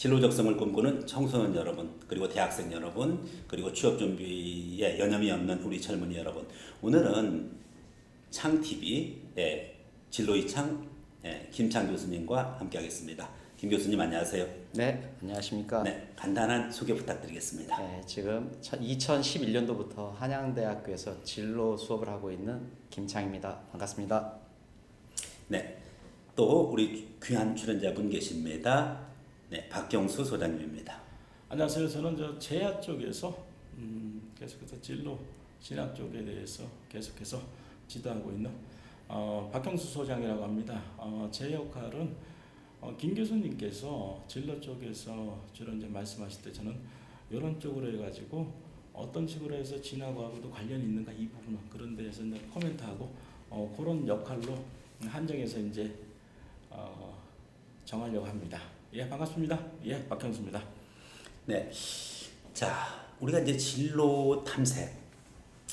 진로 적성을 꿈꾸는 청소년 여러분, 그리고 대학생 여러분, 그리고 취업 준비에 여념이 없는 우리 젊은이 여러분. 오늘은 창TV의 진로이창 김창 교수님과 함께하겠습니다. 김 교수님 안녕하세요. 네, 안녕하십니까. 네, 간단한 소개 부탁드리겠습니다. 네, 지금 2011년도부터 한양대학교에서 진로 수업을 하고 있는 김창입니다. 반갑습니다. 네, 또 우리 귀한 출연자분 계십니다. 네, 박경수 소장님입니다. 안녕하세요. 저는 제야 쪽에서 계속해서 진로 진학 쪽에 대해서 계속해서 지도하고 있는 박경수 소장이라고 합니다. 제 역할은 김 교수님께서 진로 쪽에서 주로 이제 말씀하실 때 저는 이런 쪽으로 해가지고 어떤 식으로 해서 진학하고도 관련이 있는가 이 부분은 그런 데에서 이제 코멘트하고 그런 역할로 한정해서 이제 정하려고 합니다. 예, 반갑습니다. 예, 박형수입니다. 네, 자, 우리가 이제 진로 탐색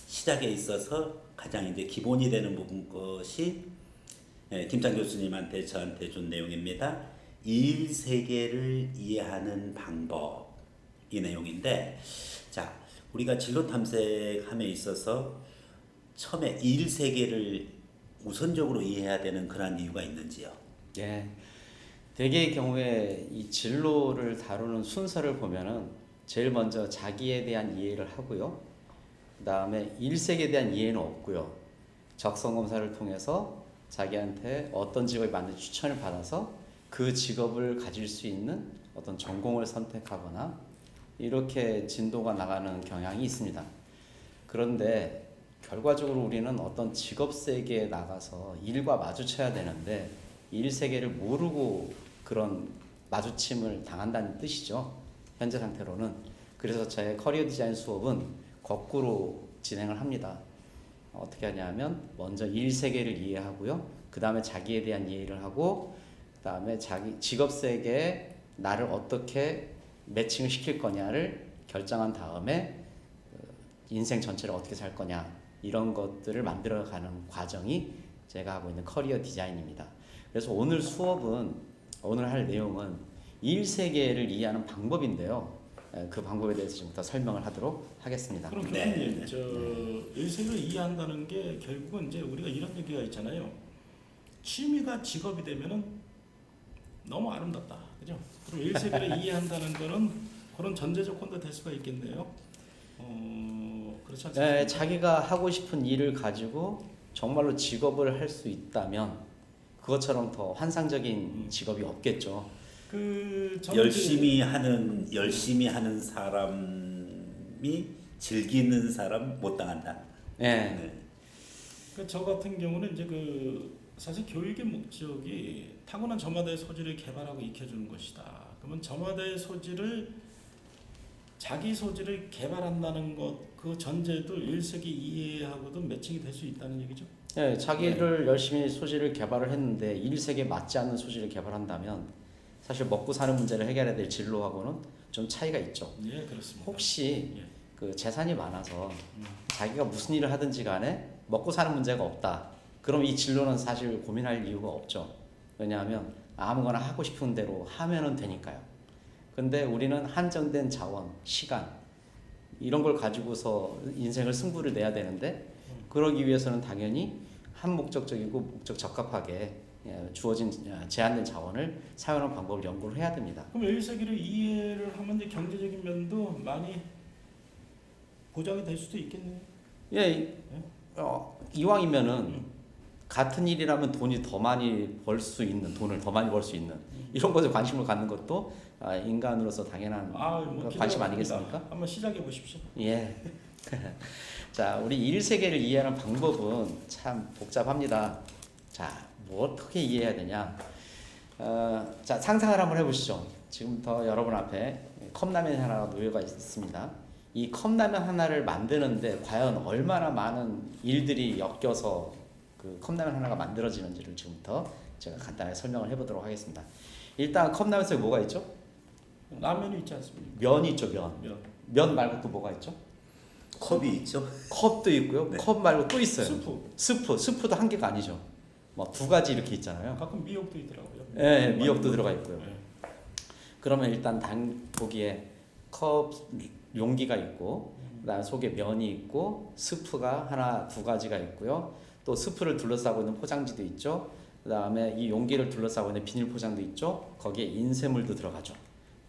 시작에 있어서 가장 이제 기본이 되는 부분 것이 김창 교수님한테 저한테 준 내용입니다. 일 세계를 이해하는 방법 이 내용인데, 자, 우리가 진로 탐색함에 있어서 처음에 일 세계를 우선적으로 이해해야 되는 그런 이유가 있는지요? 예, 대개의 경우에 이 진로를 다루는 순서를 보면은 제일 먼저 자기에 대한 이해를 하고요. 그 다음에 일색에 대한 이해는 없고요. 적성 검사를 통해서 자기한테 어떤 직업이 맞는지 추천을 받아서 그 직업을 가질 수 있는 어떤 전공을 선택하거나 이렇게 진도가 나가는 경향이 있습니다. 그런데 결과적으로 우리는 어떤 직업 세계에 나가서 일과 마주쳐야 되는데 일 세계를 모르고 그런 마주침을 당한다는 뜻이죠. 현재 상태로는. 그래서 제 커리어 디자인 수업은 거꾸로 진행을 합니다. 어떻게 하냐면 먼저 일 세계를 이해하고요. 그 다음에 자기에 대한 이해를 하고 그 다음에 자기 직업 세계에 나를 어떻게 매칭을 시킬 거냐를 결정한 다음에 인생 전체를 어떻게 살 거냐 이런 것들을 만들어가는 과정이 제가 하고 있는 커리어 디자인입니다. 그래서 오늘 수업은 오늘 할 내용은 일 세계를 이해하는 방법인데요. 그 방법에 대해서 지금부터 설명을 하도록 하겠습니다. 그럼 네. 교수님, 일 세계를 이해한다는 게 결국은 이제 우리가 이런 얘기가 있잖아요. 취미가 직업이 되면은 너무 아름답다, 그죠? 그럼 일 세계를 이해한다는 거는 그런 전제 조건도 될 수가 있겠네요. 그렇지 않습니까? 네, 자기가 하고 싶은 일을 가지고 정말로 직업을 할 수 있다면 그것처럼 더 환상적인 직업이 없겠죠. 열심히 하는 사람이 즐기는 사람 못 당한다. 네. 저 같은 경우는 이제 사실 교육의 목적이 타고난 저마다의 소질을 개발하고 익혀주는 것이다. 그러면 저마다의 자기 소질을 개발한다는 것, 그 전제도 일색이 이해하고도 매칭이 될 수 있다는 얘기죠. 네, 자기를 열심히 소질을 개발을 했는데 일색에 맞지 않는 소질을 개발한다면 사실 먹고 사는 문제를 해결해야 될 진로하고는 좀 차이가 있죠. 예, 그렇습니다. 혹시 예. 그 재산이 많아서 자기가 무슨 일을 하든지 간에 먹고 사는 문제가 없다. 그럼 이 진로는 사실 고민할 이유가 없죠. 왜냐하면 아무거나 하고 싶은 대로 하면은 되니까요. 근데 우리는 한정된 자원, 시간 이런 걸 가지고서 인생을 승부를 내야 되는데 그러기 위해서는 당연히 한 목적적이고 목적 적합하게 주어진 제한된 자원을 사용하는 방법을 연구를 해야 됩니다. 그럼 일세기를 이해를 하면 이제 경제적인 면도 많이 보장이 될 수도 있겠네요. 예, 이왕이면은 같은 일이라면 돈을 더 많이 벌 수 있는 이런 것에 관심을 갖는 것도 인간으로서 당연한 관심 아니겠습니까? 한번 시작해 보십시오. 예. 자, 우리 일 세계를 이해하는 방법은 참 복잡합니다. 자, 뭐 어떻게 이해해야 되냐? 자, 상상을 한번 해보시죠. 지금부터 여러분 앞에 컵라면 하나가 놓여가 있습니다. 이 컵라면 하나를 만드는데 과연 얼마나 많은 일들이 엮여서 그 컵라면 하나가 만들어지는지를 지금부터 제가 간단하게 설명을 해보도록 하겠습니다. 일단 컵라면 속에 뭐가 있죠? 라면이 있지 않습니까? 면이 있죠, 면. 면 말고 또 뭐가 있죠? 컵이 있죠. 컵도 있고요. 네. 컵 말고 또 있어요. 스프도 한 개가 아니죠. 뭐 두 가지 이렇게 있잖아요. 가끔 미역도 있더라고요. 예, 미역도 들어가 있고요. 네. 그러면 일단 거기에 컵 용기가 있고 그다음에 속에 면이 있고 스프가 하나 두 가지가 있고요. 또 스프를 둘러싸고 있는 포장지도 있죠. 그다음에 이 용기를 둘러싸고 있는 비닐 포장도 있죠. 거기에 인쇄물도 들어가죠.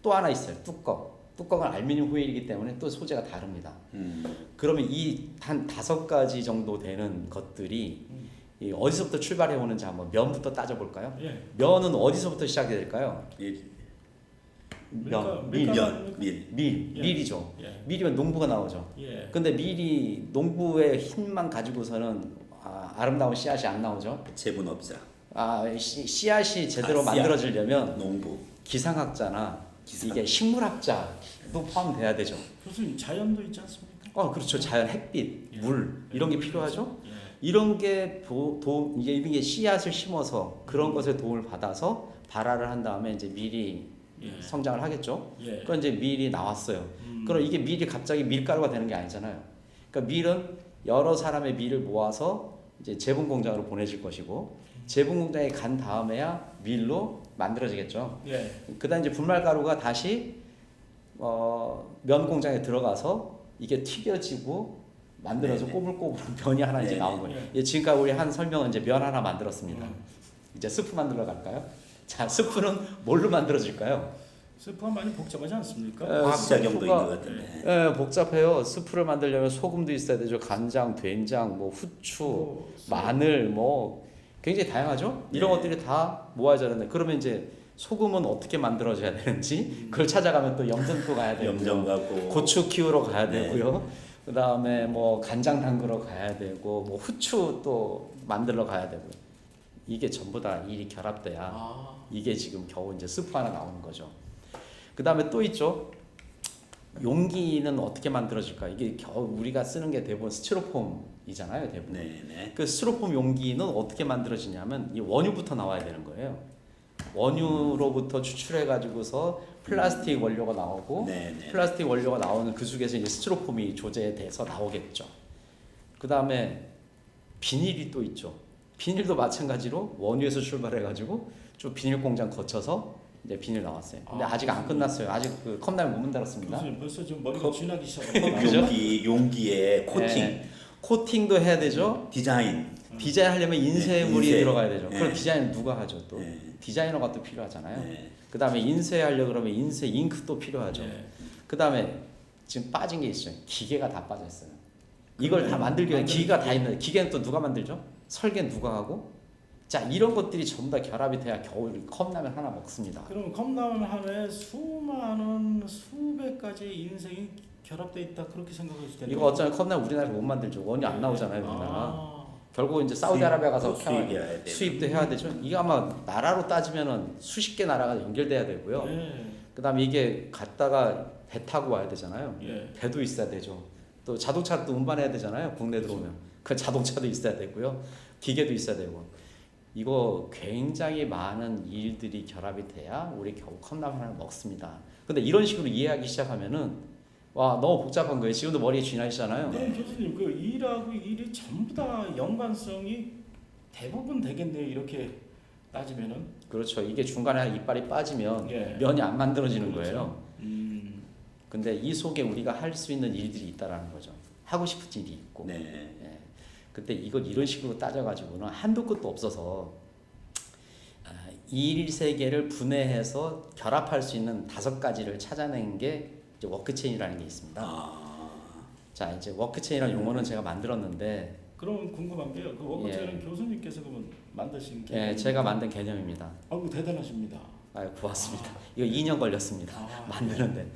또 하나 있어요. 뚜껑은 알루미늄 호일이기 때문에 또 소재가 다릅니다. 그러면 이 한 5가지 정도 되는 것들이 이 어디서부터 출발해 오는지 한번 면부터 따져볼까요? 예. 면은 어디서부터 시작이 될까요? 밀이죠. 예. 밀이면 농부가 나오죠. 예. 근데 밀이 농부의 힘만 가지고서는 아름다운 씨앗이 안 나오죠. 제분업자, 씨앗이 제대로 씨앗. 만들어지려면 농부, 기상학자나 기상. 이게 식물학자도 포함돼야 되죠. 교수님 자연도 있지 않습니까? 그렇죠. 자연, 햇빛, 예. 물 이런 게 필요하죠. 예. 이런 게 이런 게 씨앗을 심어서 그런 것에 도움을 받아서 발화를 한 다음에 이제 밀이 예. 성장을 하겠죠. 예. 그럼 이제 밀이 나왔어요. 그럼 이게 밀이 갑자기 밀가루가 되는 게 아니잖아요. 그러니까 밀은 여러 사람의 밀을 모아서 이제 제분 공장으로 보내질 것이고 제분 공장에 간 다음에야 밀로 만들어지겠죠. 예. 그다음 이제 분말가루가 다시 면 공장에 들어가서 이게 튀겨지고 만들어서 네네. 꼬불꼬불한 면이 하나 이제 네네. 나온 거예요. 지금까지 우리 한 설명은 이제 면 하나 만들었습니다. 음. 이제 스프 만들러 갈까요? 자, 스프는 뭘로 만들어질까요? 스프가 많이 복잡하지 않습니까? 화학작용도 있는 것 스프가- 같은데. 예, 복잡해요. 스프를 만들려면 소금도 있어야 되죠. 간장, 된장, 뭐 후추, 뭐, 마늘, 뭐 굉장히 다양하죠. 이런 네. 것들이 다 모아져야 되는데 그러면 이제 소금은 어떻게 만들어져야 되는지 그걸 찾아가면 또 염전도 가야 되고요. 염전 가고 고추 키우러 가야 네. 되고요. 그다음에 뭐 간장 담그러 가야 되고 뭐 후추 또 만들러 가야 되고 이게 전부 다 일이 결합돼야 이게 지금 겨우 이제 스프 하나 나오는 거죠. 그다음에 또 있죠. 용기는 어떻게 만들어질까? 이게 겨우 우리가 쓰는 게 대부분 스티로폼이잖아요, 대부분. 네네. 그 스티로폼 용기는 어떻게 만들어지냐면 이 원유부터 나와야 되는 거예요. 원유로부터 추출해 가지고서 플라스틱 원료가 나오고 네네. 플라스틱 원료가 나오는 그 속에서 이제 스티로폼이 조제돼서 나오겠죠. 그다음에 비닐이 또 있죠. 비닐도 마찬가지로 원유에서 출발해 가지고 쭉 비닐 공장 거쳐서 이제 비닐 나왔어요. 근데 아직 안 끝났어요. 아직 그 컵라면 못 만들었습니다. 교수님 벌써 지금 머리가 컵- 쥐나기 시작하고 그죠? 용기에 코팅, 예, 코팅도 해야 되죠. 디자인. 디자인 하려면 인쇄물이 인쇄. 들어가야 되죠. 네. 그럼 디자인 누가 하죠 또? 네. 디자이너가 또 필요하잖아요. 네. 그 다음에 인쇄하려 그러면 인쇄 잉크도 필요하죠. 예. 그 다음에 지금 빠진 게 있어요. 기계가 다 빠졌어요. 이걸 다 그래, 만들기 위해 만드는 기계가 다 기계. 있는데 기계는 또 누가 만들죠? 설계는 누가 하고? 자 이런 것들이 전부 다 결합이 돼야 겨우 컵라면 하나 먹습니다. 그럼 컵라면 하나에 수많은 수백 가지 인생이 결합돼 있다 그렇게 생각해도 되나요? 이거 어쩌면 컵라면 우리나라에서 못 만들죠. 원유 안 나오잖아요 우리나라. 결국 이제 사우디아라비아 가서 수입해야 돼. 수입도 해야 되죠. 이게 아마 나라로 따지면은 수십 개 나라가 연결돼야 되고요. 예. 그다음에 이게 갔다가 배 타고 와야 되잖아요. 예. 배도 있어야 되죠. 또 자동차도 운반해야 되잖아요. 국내 들어오면 그 자동차도 있어야 되고요. 기계도 있어야 되고 이거 굉장히 많은 일들이 결합이 돼야 우리 겨우 컵라면 하나 먹습니다. 근데 이런 식으로 이해하기 시작하면은 와 너무 복잡한 거예요. 지금도 머리에 쥐나시잖아요. 그럼 교수님 그 일하고 일이 전부 다 연관성이 대부분 되겠네요. 이렇게 따지면은. 그렇죠. 이게 중간에 이빨이 빠지면 예. 면이 안 만들어지는 그렇죠. 거예요. 근데 이 속에 우리가 할 수 있는 일들이 있다라는 거죠. 하고 싶은 일이 있고. 네. 예. 근데 이걸 이런 식으로 따져가지고는 한도 끝도 없어서 이 일 세계를 분해해서 결합할 수 있는 5가지를 찾아낸 게 이제 워크체인이라는 게 있습니다. 자 이제 워크체인이라는 용어는 제가 만들었는데 그럼 궁금한 게요. 그 워크체인은 교수님께서 그러면 만드신 게 예, 제가 만든 개념입니다. 아이고 대단하십니다. 아유 고맙습니다. 이거 2년 걸렸습니다. 아, 만드는데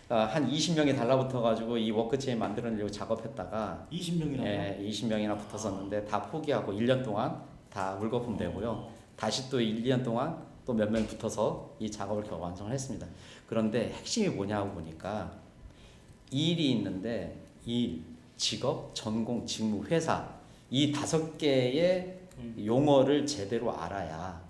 한 20명이 달라붙어 가지고 이 워크체인 만들려고 작업했다가 20명이나. 예, 20명이나 붙었었는데 다 포기하고 1년 동안 다 물거품 되고요. 다시 또 1년 동안 또 몇 명 붙어서 이 작업을 겨우 완성을 했습니다. 그런데 핵심이 뭐냐고 보니까 일이 있는데 일, 직업, 전공, 직무, 회사 이 5개의 용어를 제대로 알아야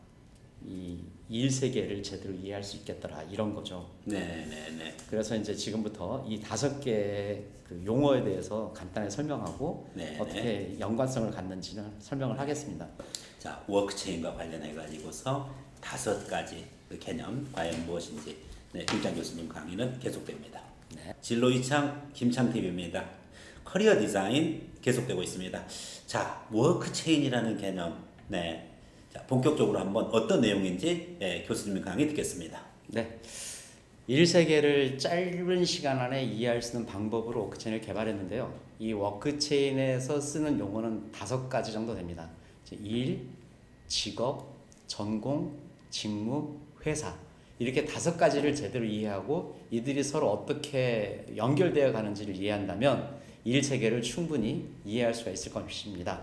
이 일 세계를 제대로 이해할 수 있겠더라 이런 거죠. 네네네. 그래서 이제 지금부터 이 5개의 그 용어에 대해서 간단히 설명하고 네네. 어떻게 연관성을 갖는지는 설명을 하겠습니다. 자, 워크체인과 관련해 가지고서 5가지 그 개념 과연 무엇인지 네, 김창 교수님 강의는 계속됩니다. 네. 진로 이창 김창TV입니다. 커리어 디자인 계속되고 있습니다. 자, 워크 체인이라는 개념. 네. 자, 본격적으로 한번 어떤 내용인지 교수님 강의 듣겠습니다. 네. 일 세계를 짧은 시간 안에 이해할 수 있는 방법으로 워크체인을 개발했는데요. 이 워크체인에서 쓰는 용어는 5가지 정도 됩니다. 일, 직업, 전공, 직무, 회사 이렇게 5가지를 제대로 이해하고 이들이 서로 어떻게 연결되어 가는지를 이해한다면 일 세계를 충분히 이해할 수가 있을 것입니다.